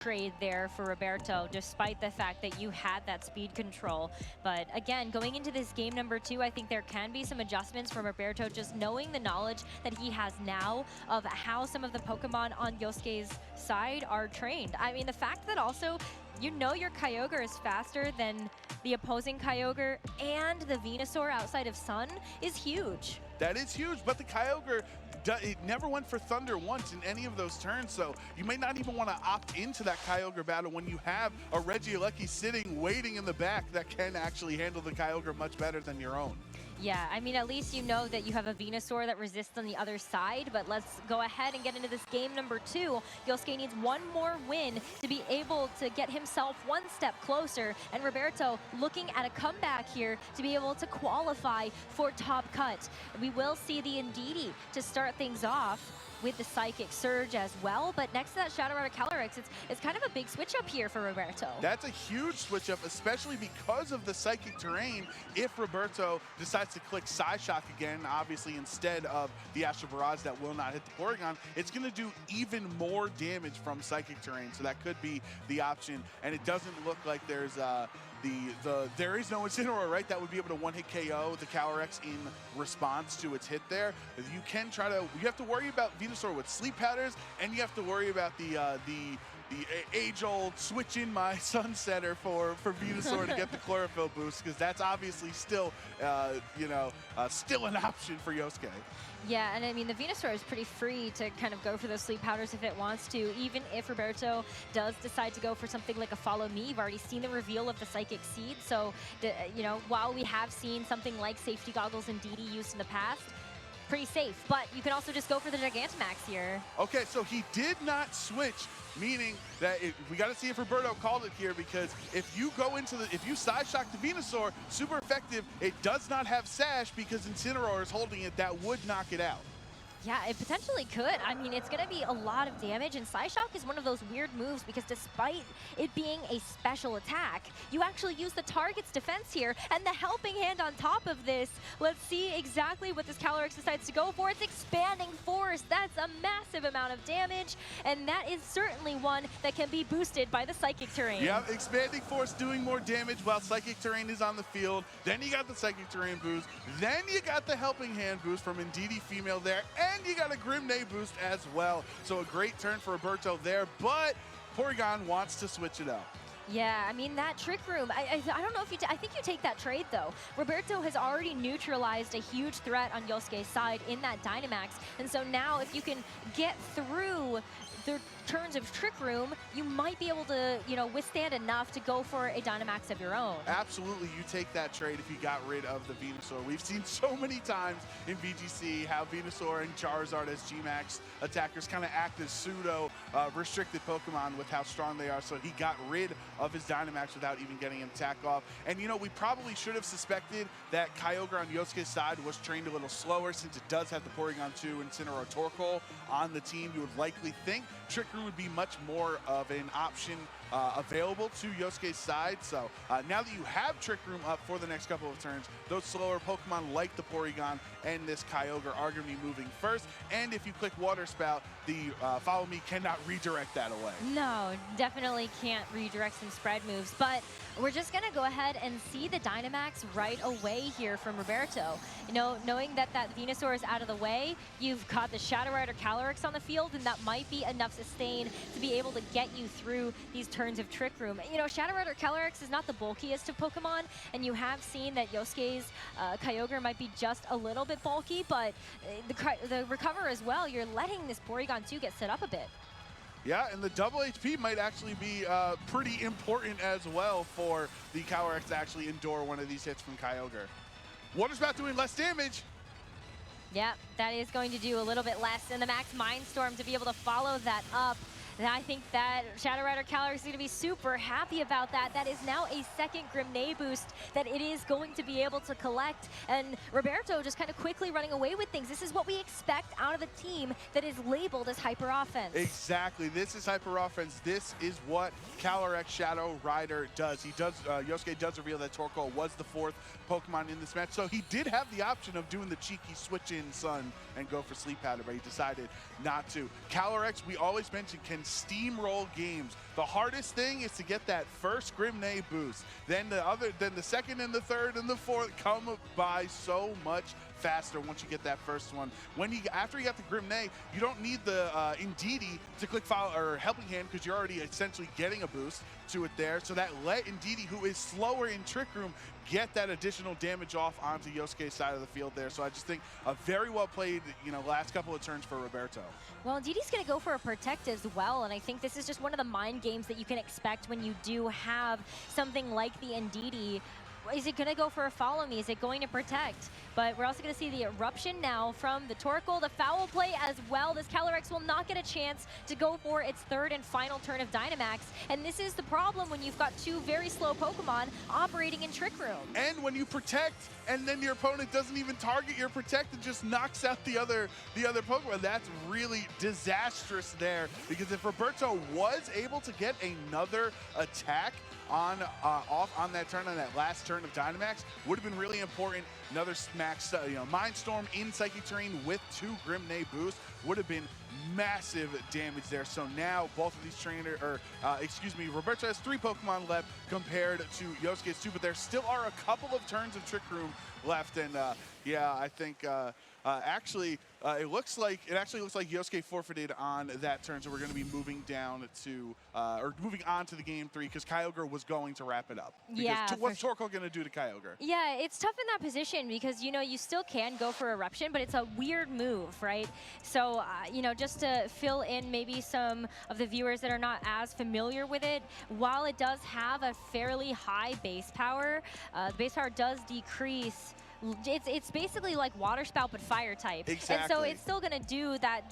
trade there for Roberto, despite the fact that you had that speed control. But again, going into this game number 2, I think there can be some adjustments from Roberto, just knowing the knowledge that he has now of how some of the Pokemon on Yosuke's side are trained. I mean, the fact that also you know your Kyogre is faster than the opposing Kyogre and the Venusaur outside of Sun is huge. That is huge, but the Kyogre, it never went for Thunder once in any of those turns, so you may not even want to opt into that Kyogre battle when you have a Regieleki sitting, waiting in the back that can actually handle the Kyogre much better than your own. Yeah, I mean, at least you know that you have a Venusaur that resists on the other side, but let's go ahead and get into this game number 2. Yosuke needs one more win to be able to get himself one step closer, and Roberto looking at a comeback here to be able to qualify for Top Cut. We will see the Indeedee to start things off with the Psychic Surge as well, but next to that Shadow Rider Calyrex, it's kind of a big switch up here for Roberto. That's a huge switch up, especially because of the Psychic terrain. If Roberto decides to click Psyshock again, obviously instead of the Astral Barrage that will not hit the Porygon, it's going to do even more damage from Psychic terrain, so that could be the option. And it doesn't look like there's there is no Incineroar, right? That would be able to one-hit KO the Calyrex in response to its hit there. You can try to, you have to worry about Venusaur with Sleep Powders, and you have to worry about the age-old switch in my Sunsetter for Venusaur to get the Chlorophyll boost, because that's obviously still, still an option for Yosuke. Yeah, and I mean, the Venusaur is pretty free to kind of go for those Sleep Powders if it wants to, even if Roberto does decide to go for something like a Follow Me. You've already seen the reveal of the Psychic Seed, so, while we have seen something like Safety Goggles and Indeedee used in the past, pretty safe, but you can also just go for the Gigantamax here. Okay, so he did not switch, meaning that we got to see if Roberto called it here, because if you go into if you Side Shock the Venusaur, super effective, it does not have Sash because Incineroar is holding it, that would knock it out. Yeah, it potentially could. I mean, it's going to be a lot of damage, and Psyshock is one of those weird moves because despite it being a special attack, you actually use the target's defense here, and the Helping Hand on top of this. Let's see exactly what this Calyrex decides to go for. It's Expanding Force. That's a massive amount of damage, and that is certainly one that can be boosted by the Psychic Terrain. Yeah, Expanding Force doing more damage while Psychic Terrain is on the field. Then you got the Psychic Terrain boost. Then you got the Helping Hand boost from Indeedee Female there, and you got a Grim Neigh boost as well. So a great turn for Roberto there, but Porygon wants to switch it up. Yeah, I mean, that Trick Room, I don't know if I think you take that trade, though. Roberto has already neutralized a huge threat on Yosuke's side in that Dynamax, and so now if you can get through the turns of Trick Room, you might be able to, withstand enough to go for a Dynamax of your own. Absolutely, you take that trade if you got rid of the Venusaur. We've seen so many times in VGC how Venusaur and Charizard as G-Max attackers kind of act as pseudo restricted Pokemon with how strong they are, so he got rid of his Dynamax without even getting an attack off. And we probably should have suspected that Kyogre on Yosuke's side was trained a little slower, since it does have the Porygon 2 and Incineroar Torkoal on the team. You would likely think Trick Room would be much more of an option available to Yosuke's side. So now that you have Trick Room up for the next couple of turns, those slower Pokemon like the Porygon and this Kyogre are going to be moving first. And if you click Water Spout, the Follow Me cannot redirect that away. No, definitely can't redirect some spread moves, but we're just going to go ahead and see the Dynamax right away here from Roberto. Knowing that that Venusaur is out of the way, you've got the Shadow Rider Calyrex on the field, and that might be enough sustain to be able to get you through these turns of Trick Room. Shadow Rider Calyrex is not the bulkiest of Pokemon, and you have seen that Yosuke's Kyogre might be just a little bit bulky, but the Recover as well, you're letting this Porygon 2 get set up a bit. Yeah, and the double HP might actually be pretty important as well for the Calyrex to actually endure one of these hits from Kyogre. Water Spout doing less damage. Yeah, that is going to do a little bit less, and the Max Mindstorm to be able to follow that up. And I think that Shadow Rider Calyrex is going to be super happy about that. That is now a second Grim Neigh boost that it is going to be able to collect. And Roberto just kind of quickly running away with things. This is what we expect out of a team that is labeled as hyper offense. Exactly. This is hyper offense. This is what Calyrex Shadow Rider does. Yosuke does reveal that Torkoal was the 4th Pokemon in this match. So he did have the option of doing the cheeky switch in Sun and go for Sleep Powder, but he decided not to. Calyrex, we always mention, can steamroll games. The hardest thing is to get that first Grimnay boost. Then the second and the third and the fourth come by so much faster once you get that first one. After you got the Grimnay, you don't need the Indeedee to click file or helping hand because you're already essentially getting a boost to it there. So that let Indeedee, who is slower in Trick Room, get that additional damage off onto Yosuke's side of the field there. So I just think a very well played, last couple of turns for Roberto. Well, Indeedee's going to go for a protect as well, and I think this is just one of the mind games that you can expect when you do have something like the Indeedee. Is it going to go for a follow me? Is it going to protect? But we're also going to see the eruption now from the Torkoal, the foul play as well. This Calyrex will not get a chance to go for its third and final turn of Dynamax. And this is the problem when you've got two very slow Pokemon operating in Trick Room. And when you protect and then your opponent doesn't even target your protect and just knocks out the other Pokemon, that's really disastrous there. Because if Roberto was able to get another attack off on that turn, on that last turn of Dynamax, would have been really important. Another max, Mind Storm in Psychic Terrain with 2 Grimnay boosts would have been massive damage there. So now both of these Roberto has 3 Pokemon left compared to Yosuke's 2, but there still are a couple of turns of Trick Room left, and yeah, I think actually it actually looks like Yosuke forfeited on that turn, so we're going to be moving down to moving on to the game 3 because Kyogre was going to wrap it up. Yeah. What's Torkoal going to do to Kyogre? Yeah, it's tough in that position because you still can go for Eruption, but it's a weird move, right? So just to fill in maybe some of the viewers that are not as familiar with it, while it does have a fairly high base power, the base power does decrease. It's basically like Water Spout but fire type. Exactly. And so it's still going to do that,